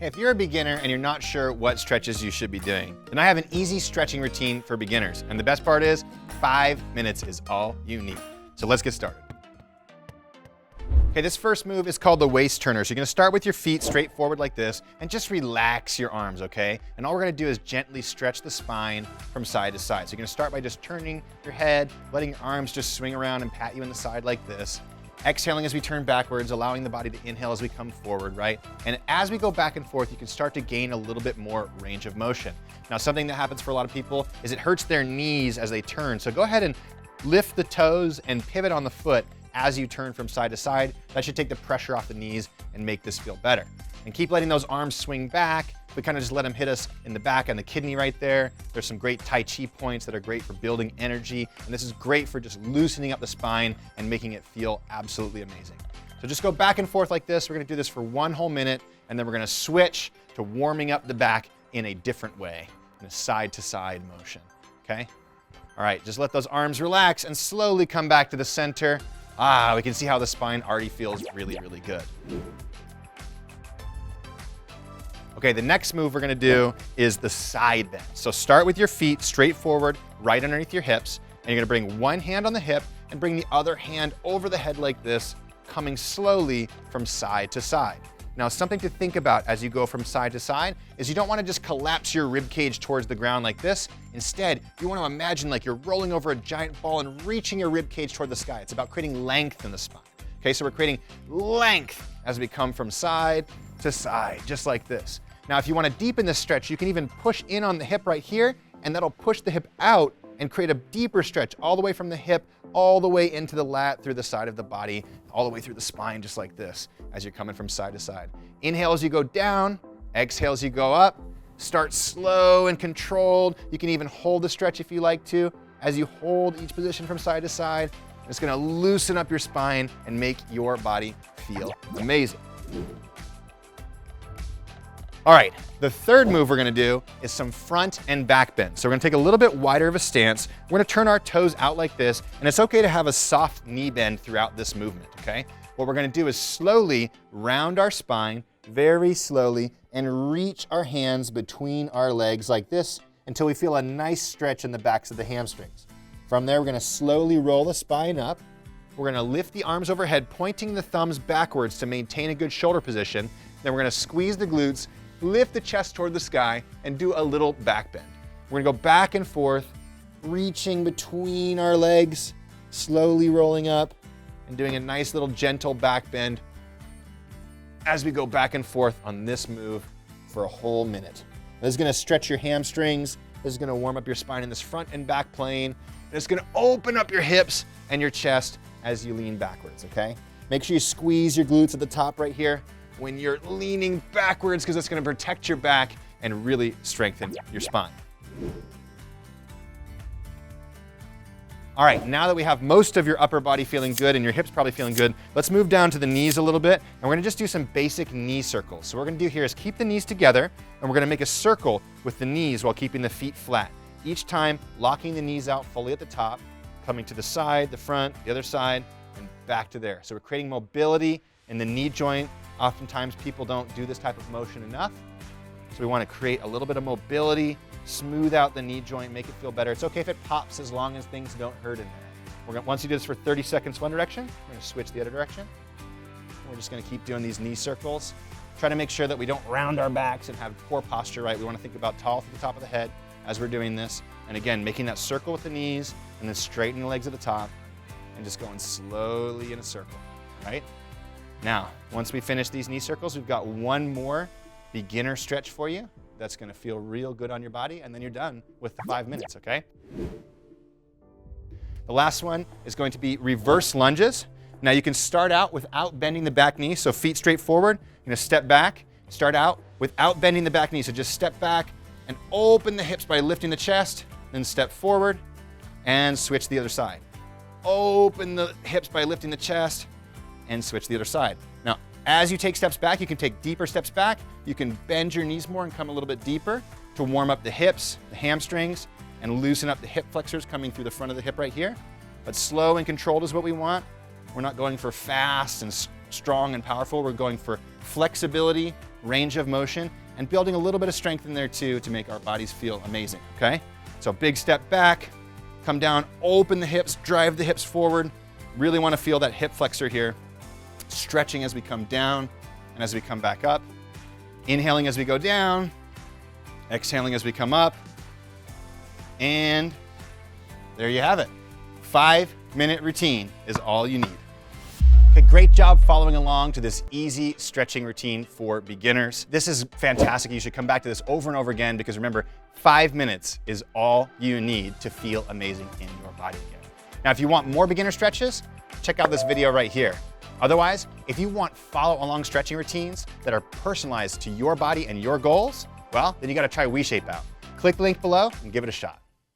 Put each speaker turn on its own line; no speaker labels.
If you're a beginner and you're not sure what stretches you should be doing, then I have an easy stretching routine for beginners. And the best part is 5 minutes is all you need. So let's get started. Okay, this first move is called the waist turner. So you're gonna start with your feet straight forward like this and just relax your arms, okay? And all we're gonna do is gently stretch the spine from side to side. So you're gonna start by just turning your head, letting your arms just swing around and pat you in the side like this. Exhaling as we turn backwards, allowing the body to inhale as we come forward, right? And as we go back and forth, you can start to gain a little bit more range of motion. Now, something that happens for a lot of people is it hurts their knees as they turn. So go ahead and lift the toes and pivot on the foot as you turn from side to side. That should take the pressure off the knees and make this feel better. And keep letting those arms swing back. We kind of just let them hit us in the back and the kidney right there. There's some great Tai Chi points that are great for building energy. And this is great for just loosening up the spine and making it feel absolutely amazing. So just go back and forth like this. We're gonna do this for 1 whole minute, and then we're gonna switch to warming up the back in a different way, in a side to side motion, okay? All right, just let those arms relax and slowly come back to the center. We can see how the spine already feels really, really good. Okay, the next move we're gonna do is the side bend. So start with your feet straight forward, right underneath your hips, and you're gonna bring one hand on the hip and bring the other hand over the head like this, coming slowly from side to side. Now, something to think about as you go from side to side is you don't wanna just collapse your rib cage towards the ground like this. Instead, you wanna imagine like you're rolling over a giant ball and reaching your rib cage toward the sky. It's about creating length in the spine. Okay, so we're creating length as we come from side to side, just like this. Now, if you want to deepen this stretch, you can even push in on the hip right here, and that'll push the hip out and create a deeper stretch all the way from the hip, all the way into the lat, through the side of the body, all the way through the spine, just like this, as you're coming from side to side. Inhale as you go down, exhale as you go up. Start slow and controlled. You can even hold the stretch if you like to. As you hold each position from side to side, it's gonna loosen up your spine and make your body feel amazing. All right, the third move we're gonna do is some front and back bend. So we're gonna take a little bit wider of a stance. We're gonna turn our toes out like this, and it's okay to have a soft knee bend throughout this movement, okay? What we're gonna do is slowly round our spine, very slowly, and reach our hands between our legs like this until we feel a nice stretch in the backs of the hamstrings. From there, we're gonna slowly roll the spine up. We're gonna lift the arms overhead, pointing the thumbs backwards to maintain a good shoulder position. Then we're gonna squeeze the glutes, lift the chest toward the sky, and do a little back bend. We're gonna go back and forth, reaching between our legs, slowly rolling up, and doing a nice little gentle back bend as we go back and forth on this move for a whole minute. This is gonna stretch your hamstrings. This is gonna warm up your spine in this front and back plane. And it's gonna open up your hips and your chest as you lean backwards, okay? Make sure you squeeze your glutes at the top right here when you're leaning backwards, because it's gonna protect your back and really strengthen your spine. All right, now that we have most of your upper body feeling good and your hips probably feeling good, let's move down to the knees a little bit, and we're gonna just do some basic knee circles. So what we're gonna do here is keep the knees together, and we're gonna make a circle with the knees while keeping the feet flat. Each time, locking the knees out fully at the top, coming to the side, the front, the other side, and back to there. So we're creating mobility in the knee joint. Oftentimes people don't do this type of motion enough. So we want to create a little bit of mobility, smooth out the knee joint, make it feel better. It's okay if it pops as long as things don't hurt in there. Once you do this for 30 seconds one direction, we're going to switch the other direction. We're just going to keep doing these knee circles. Try to make sure that we don't round our backs and have poor posture, right? We want to think about tall through the top of the head as we're doing this. And again, making that circle with the knees and then straightening the legs at the top and just going slowly in a circle, right? Now, once we finish these knee circles, we've got one more beginner stretch for you that's gonna feel real good on your body, and then you're done with the 5 minutes, okay? The last one is going to be reverse lunges. Now you can start out without bending the back knee, so feet straight forward. You're gonna step back, start out without bending the back knee, so just step back and open the hips by lifting the chest, then step forward and switch the other side. Open the hips by lifting the chest, and switch the other side. Now, as you take steps back, you can take deeper steps back. You can bend your knees more and come a little bit deeper to warm up the hips, the hamstrings, and loosen up the hip flexors coming through the front of the hip right here. But slow and controlled is what we want. We're not going for fast and strong and powerful. We're going for flexibility range of motion, and building a little bit of strength in there too to make our bodies feel amazing, okay? So big step back, come down, open the hips, drive the hips forward. Really wanna feel that hip flexor here. Stretching as we come down and as we come back up. Inhaling as we go down, exhaling as we come up. And there you have it. 5-minute routine is all you need. Okay, great job following along to this easy stretching routine for beginners. This is fantastic. You should come back to this over and over again because remember, 5 minutes is all you need to feel amazing in your body again. Now, if you want more beginner stretches, check out this video right here. Otherwise, if you want follow-along stretching routines that are personalized to your body and your goals, well, then you gotta try WeShape out. Click the link below and give it a shot.